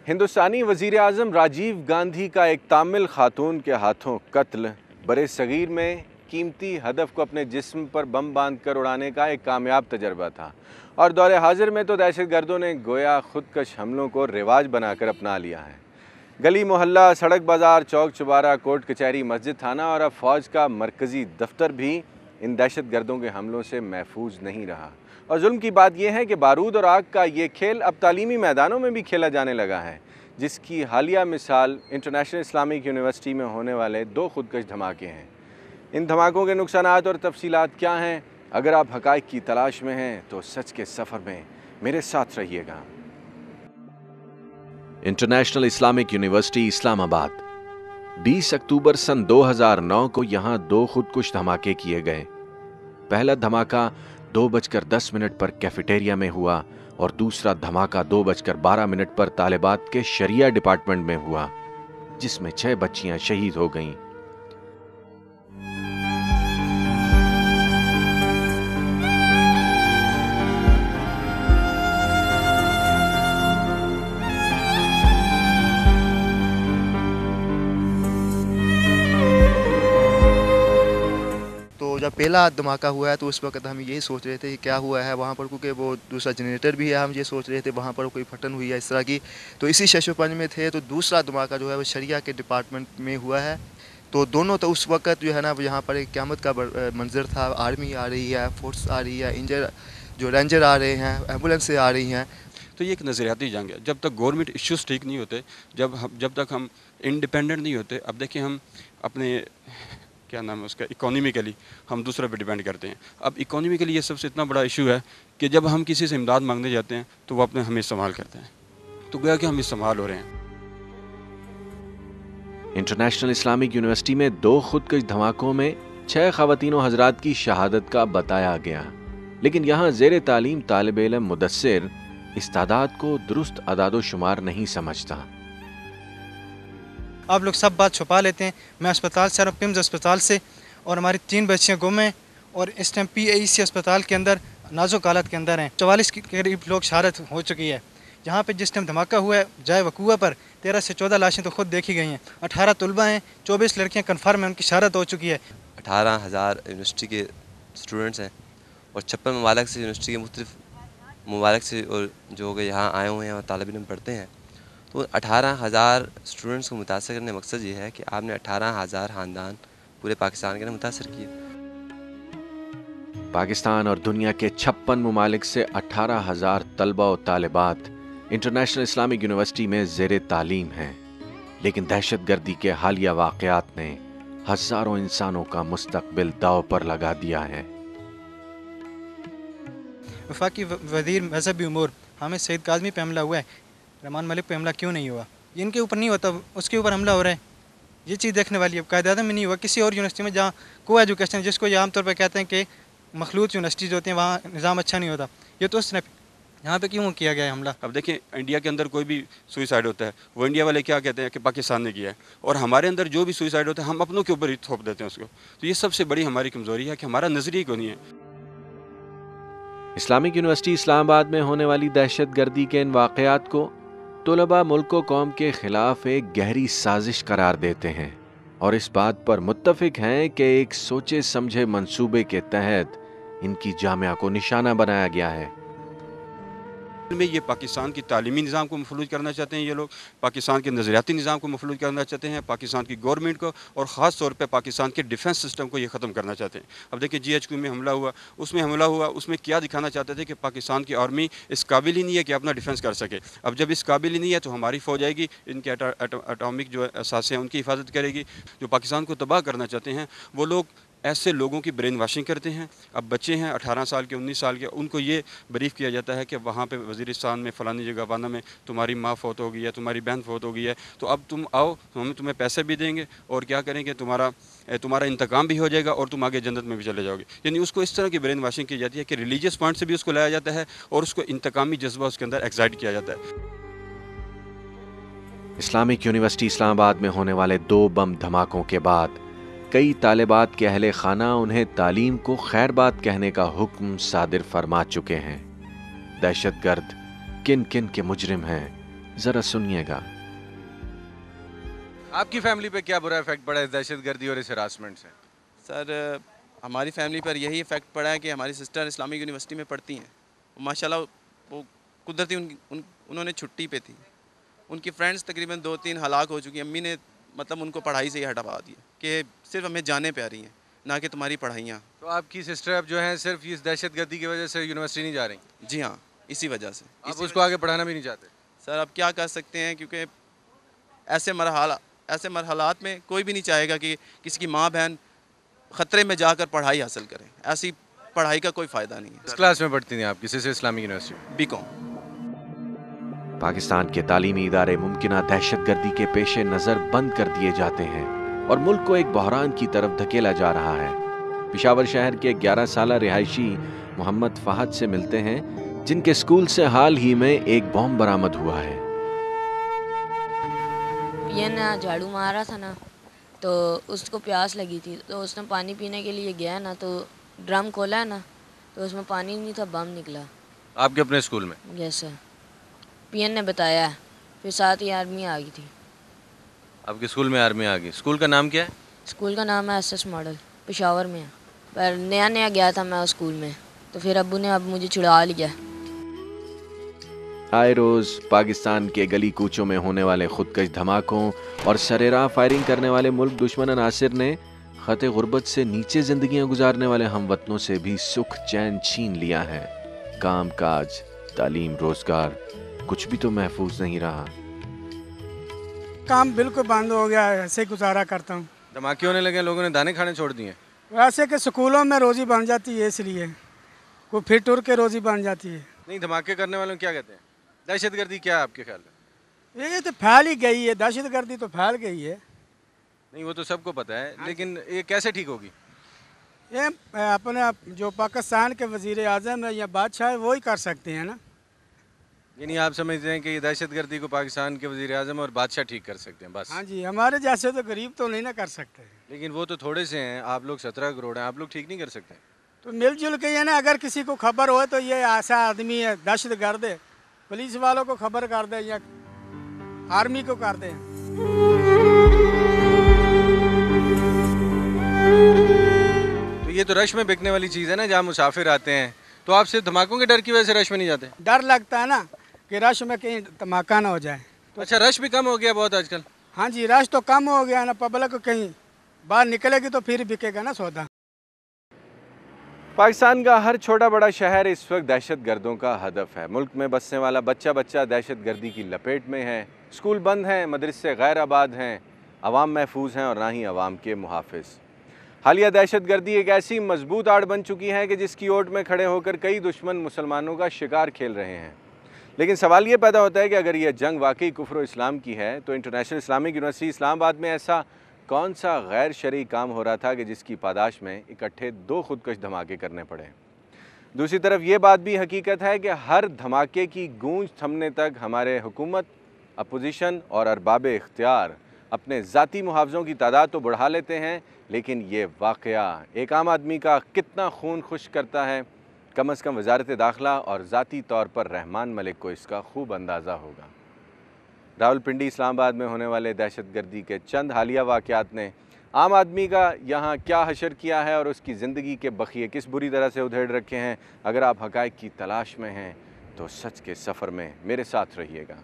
हिंदुस्तानी वज़ीर आज़म राजीव गांधी का एक तामिल खातून के हाथों कत्ल बरे सगीर में कीमती हदफ को अपने जिस्म पर बम बांधकर उड़ाने का एक कामयाब तजर्बा था और दौरे हाजिर में तो दहशत गर्दों ने गोया खुदकश हमलों को रिवाज बनाकर अपना लिया है। गली मोहल्ला, सड़क बाज़ार, चौक चुबारा, कोर्ट कचहरी, मस्जिद, थाना और अब फ़ौज का मरकज़ी दफ्तर भी इन दहशत गर्दों के हमलों से महफूज नहीं रहा। और जुल्म की बात यह है कि बारूद और आग का ये खेल अब तालीमी मैदानों में भी खेला जाने लगा है, जिसकी हालिया मिसाल इंटरनेशनल इस्लामिक यूनिवर्सिटी में होने वाले 2 खुदकश धमाके हैं। इन धमाकों के नुकसानात और तफसीलात क्या हैं? अगर आप हक़ाइक़ की तलाश में हैं तो सच के सफ़र में मेरे साथ रहिएगा। International Islamic university Islamabad. 20 अक्टूबर सन 2009 को यहाँ 2 खुदकुश धमाके किए गए। पहला धमाका 2:10 पर कैफेटेरिया में हुआ और दूसरा धमाका 2:12 पर तालिबात के शरिया डिपार्टमेंट में हुआ, जिसमें 6 बच्चियां शहीद हो गईं। जब पहला धमाका हुआ है तो उस वक्त हम यही सोच रहे थे कि क्या हुआ है वहाँ पर, क्योंकि वो दूसरा जनरेटर भी है, हम ये सोच रहे थे वहाँ पर कोई फटन हुई है इस तरह की। तो इसी शशोपंज में थे तो दूसरा धमाका जो है वो शरिया के डिपार्टमेंट में हुआ है। तो दोनों तो उस वक्त जो है ना यहाँ पर एक क़यामत का मंजर था। आर्मी आ रही है, फोर्स आ रही है, इंजर जो रेंजर आ रहे हैं, एम्बुलेंसें आ रही हैं। तो ये एक नज़रियाती जंग है। जब तक गवर्नमेंट इश्यूज़ ठीक नहीं होते, जब तक हम इंडिपेंडेंट नहीं होते। अब देखिए, हम अपने क्या नाम है उसका, इकोनॉमिकली हम दूसरे पे डिपेंड करते हैं। अब इकोनॉमिकली ये सबसे इतना बड़ा इशू है कि जब हम किसी से इमदाद मांगने जाते हैं तो वो अपने हमें इस्तेमाल करते हैं, तो गोया कि हम इस्तेमाल हो रहे हैं। इंटरनेशनल इस्लामिक यूनिवर्सिटी में 2 खुदकश धमाकों में 6 ख़वातीनो हज़रात की शहादत का बताया गया, लेकिन यहाँ ज़ेरे तालीम तालिब इल्म मुदस्सिर इस तादाद को दुरुस्त अदादो शुमार नहीं समझता। आप लोग सब बात छुपा लेते हैं। मैं अस्पताल से आ रहा हूँ, पिम्स अस्पताल से, और हमारी 3 बच्चियाँ गुम हैं और इस टाइम PAEC अस्पताल के अंदर नाजुक हालत के अंदर हैं। 44 के करीब लोग शहादत हो चुकी है। यहाँ पे जिस टाइम धमाका हुआ है जाए वकूआ पर 13 से 14 लाशें तो खुद देखी गई हैं। 18 तलबा हैं, 24 लड़कियाँ कन्फर्म हैं, उनकी शहादत हो चुकी है। 18,000 यूनिवर्सिटी के स्टूडेंट्स हैं और 56 ममालिक से यूनिवर्सिटी के मुख्तलिफ ममालिक से और जो कि यहाँ आए हुए हैं और तालिब इल्म पढ़ते हैं। तो 18,000 स्टूडेंट्स को मुतासर करने का मकसद ये है कि आपने 18,000 ख़ानदान पूरे पाकिस्तान के मुतासर किए। पाकिस्तान और दुनिया के 56 ममालिक से 18,000 तलबा और तालिबात इंटरनेशनल इस्लामिक यूनिवर्सिटी में ज़ेरे तालीम हैं, लेकिन दहशत गर्दी के हालिया वाक़यात ने हज़ारों इंसानों का मुस्तक़बिल दाव पर लगा दिया है। वफाकी वज़ीर मज़हबी उमूर हामिद सईद काज़मी पे हमला हुआ है, रहमान मलिक पे हमला क्यों नहीं हुआ? इनके ऊपर नहीं होता, उसके ऊपर हमला हो रहा है। ये चीज़ देखने वाली है। कायद-ए-आज़म में नहीं हुआ, किसी और यूनिवर्सिटी में जहाँ को एजुकेशन, जिसको ये आमतौर पर कहते हैं कि मखलूत यूनिवर्सिटीज़ होती हैं, वहाँ निज़ाम अच्छा नहीं होता। ये तो उसने यहाँ पे क्यों किया गया है हमला? अब देखिए, इंडिया के अंदर कोई भी सुइसाइड होता है, वो इंडिया वाले क्या कहते हैं कि पाकिस्तान ने किया है, और हमारे अंदर जो भी सुइसाइड होता है हम अपनों के ऊपर ही थोप देते हैं उसको। तो ये सबसे बड़ी हमारी कमज़ोरी है कि हमारा नज़रिया क्यों नहीं है। इस्लामिक यूनिवर्सिटी इस्लामाबाद में होने वाली दहशत गर्दी के इन वाक़यात को तलबा मुल्क व कौम के खिलाफ एक गहरी साजिश करार देते हैं और इस बात पर मुत्तफिक हैं कि एक सोचे समझे मंसूबे के तहत इनकी जामिया को निशाना बनाया गया है। में ये पाकिस्तान की तालीमी निज़ाम को मफलूज करना चाहते हैं, ये लोग पाकिस्तान के नज़रियाती निज़ाम को मफलूज करना चाहते हैं, पाकिस्तान की गवर्नमेंट को और ख़ास तौर पे पाकिस्तान के डिफेंस सिस्टम को ये ख़त्म करना चाहते हैं। अब देखिए, GHQ में हमला हुआ, उसमें क्या दिखाना चाहते थे कि पाकिस्तान की आर्मी इस काबिल ही नहीं है कि अपना डिफेंस कर सके। अब जब इस काबिल ही नहीं है तो हमारी फ़ौज आएगी, इनके एटॉमिक जो असासे हैं उनकी हिफाजत करेगी। जो पाकिस्तान को तबाह करना चाहते हैं वो लोग ऐसे लोगों की ब्रेन वाशिंग करते हैं। अब बच्चे हैं 18 साल के, 19 साल के, उनको ये ब्रीफ किया जाता है कि वहाँ पे वज़ीरिस्तान में फ़लानी जगह वाना में तुम्हारी माँ फ़ौत हो गई है, तुम्हारी बहन फ़ौत हो गई है, तो अब तुम आओ, हम तुम्हें पैसे भी देंगे और क्या करेंगे, तुम्हारा इंतकाम भी हो जाएगा और तुम आगे जन्नत में भी चले जाओगे। यानी उसको इस तरह की ब्रेन वाशिंग की जाती है कि रिलीजियस पॉइंट से भी उसको लाया जाता है और उसको इंतकामी जज्बा उसके अंदर एक्साइट किया जाता है। इस्लामिक यूनिवर्सिटी इस्लामाबाद में होने वाले 2 बम धमाकों के बाद कई तालिबात के अहले खाना उन्हें तालीम को खैर बात कहने का हुक्म सादिर फरमा चुके हैं। दहशतगर्द किन किन के मुजरिम हैं, जरा सुनिएगा। आपकी फैमिली पे क्या बुरा इफेक्ट पड़ा है इस दहशतगर्दी और इस हरासमेंट से? सर हमारी फैमिली पर यही इफ़ेक्ट पड़ा है कि हमारी सिस्टर इस्लामिक यूनिवर्सिटी में पढ़ती हैं। माशाल्लाह वो कुदरती उन्होंने छुट्टी पे थी। उनकी फ्रेंड्स तकरीबन 2-3 हलाक हो चुकी हैं। अम्मी ने मतलब उनको पढ़ाई से ही हटवा दिया कि सिर्फ हमें जाने पे आ रही हैं, ना कि तुम्हारी पढ़ाइयाँ। तो आपकी सिस्टर अब जो है सिर्फ इस दहशतगर्दी की वजह से यूनिवर्सिटी नहीं जा रही? जी हाँ, इसी वजह से। आप उसको आगे पढ़ाना भी नहीं चाहते? सर अब क्या कर सकते हैं, क्योंकि ऐसे मरहलात में कोई भी नहीं चाहेगा कि किसी की माँ बहन ख़तरे में जाकर पढ़ाई हासिल करें। ऐसी पढ़ाई का कोई फ़ायदा नहीं है। किस क्लास में पढ़ती थी आप किसी से इस्लामिक यूनिवर्सिटी? बीकॉम। पाकिस्तान के तालीमी इदारे मुमकिना दहशतगर्दी के पेशे नज़र बंद कर दिए जाते हैं और मुल्क को एक बहरान की तरफ धकेला जा रहा है। पेशावर शहर के 11 साला रिहायशी मोहम्मद फ़हद से मिलते हैं, जिनके स्कूल से हाल ही में एक बॉम्ब बरामद हुआ है। ये ना झाड़ू मारा था ना, तो उसको प्यास लगी थी, तो उसने पानी पीने के लिए गया ना, तो ड्रम खोला है ना, तो उसमें पानी नहीं था, बम निकला। आपके अपने स्कूल में? यस सर, पीएन ने बताया है। फिर साथ ही आर्मी आ गई थी। आपके स्कूल में आर्मी आ गई? स्कूल का नाम क्या है? स्कूल का नाम है एसएस मॉडल, पेशावर में है। पर नया गया था मैं उस स्कूल में, तो फिर अब्बू ने अब मुझे छुड़ा लिया। आए रोज़ पाकिस्तान के गली कूचों में होने वाले खुदकश धमाकों और सरेराह फायरिंग करने वाले मुल्क दुश्मन अनासिर ने खते गुर्बत से नीचे जिंदगियां गुजारने वाले हमवतनों से भी सुख चैन छीन लिया है। काम काज, तालीम, रोजगार, कुछ भी तो महफूज नहीं रहा। काम बिल्कुल बंद हो गया है, ऐसे गुजारा करता हूँ। धमाके होने लगे, लोगों ने दाने खाने छोड़ दिए। वैसे कि स्कूलों में रोज़ी बन जाती है, इसलिए कोई फिर टूर के रोज़ी बन जाती है। नहीं, धमाके करने वालों को क्या कहते हैं? दहशतगर्दी क्या है आपके ख्याल में? ये तो फैल ही गई है, दहशतगर्दी तो फैल गई है। नहीं, वो तो सबको पता है, लेकिन ये कैसे ठीक होगी? ये अपने जो पाकिस्तान के वज़ीर आज़म है या बादशाह है, वो ही कर सकते हैं ना। यानी आप समझते हैं कि ये दहशतगर्दी को पाकिस्तान के वज़ीर आज़म और बादशाह ठीक कर सकते हैं बस? हाँ जी, हमारे जैसे तो गरीब तो नहीं ना कर सकते। लेकिन वो तो थोड़े से हैं, आप लोग 17 करोड़ हैं, आप लोग ठीक नहीं कर सकते? तो मिलजुल के ये ना, अगर किसी को खबर हो तो ये ऐसा आदमी है दहशतगर्द है, पुलिस वालों को खबर कर दे या आर्मी को कर दे। तो ये तो रश में बिकने वाली चीज़ है ना, जहाँ मुसाफिर आते हैं। तो आप सिर्फ धमाकों के डर की वजह से रश में नहीं जाते? डर लगता है ना कि रश में कहीं धमाका ना हो जाए। तो अच्छा, रश भी कम हो गया बहुत आजकल? हाँ जी, रश तो कम हो गया ना, पब्लिक कहीं बाहर निकलेगी तो फिर बिकेगा ना सौदा। पाकिस्तान का हर छोटा बड़ा शहर इस वक्त दहशतगर्दों का हदफ है। मुल्क में बसने वाला बच्चा दहशतगर्दी की लपेट में है। स्कूल बंद हैं, मदरसे गैर आबाद हैं, अवाम महफूज हैं और ना ही अवाम के मुहाफिज। हालिया दहशतगर्दी एक ऐसी मजबूत आड़ बन चुकी है कि जिसकी ओट में खड़े होकर कई दुश्मन मुसलमानों का शिकार खेल रहे हैं। लेकिन सवाल ये पैदा होता है कि अगर यह जंग वाकई कुफ्र इस्लाम की है, तो इंटरनेशनल इस्लामिक यूनिवर्सिटी इस्लामाबाद में ऐसा कौन सा गैर शरई काम हो रहा था कि जिसकी पादाश में इकट्ठे 2 खुदकश धमाके करने पड़े। दूसरी तरफ ये बात भी हकीकत है कि हर धमाके की गूंज थमने तक हमारे हुकूमत, अपोजिशन और अरबाब इख्तियार अपने ज़ाती मुहावज़ों की तादाद तो बढ़ा लेते हैं, लेकिन ये वाक़या एक आम आदमी का कितना खून खुश करता है, कम अज़ कम वज़ारत दाखिला और ज़ाती तौर पर रहमान मलिक को इसका खूब अंदाज़ा होगा। रावलपिंडी इस्लामाबाद में होने वाले दहशतगर्दी के चंद हालिया वाक़यात ने आम आदमी का यहाँ क्या हशर किया है और उसकी ज़िंदगी के बखिए किस बुरी तरह से उधेड़ रखे हैं। अगर आप हक़ाइक़ की तलाश में हैं तो सच के सफ़र में मेरे साथ रहिएगा।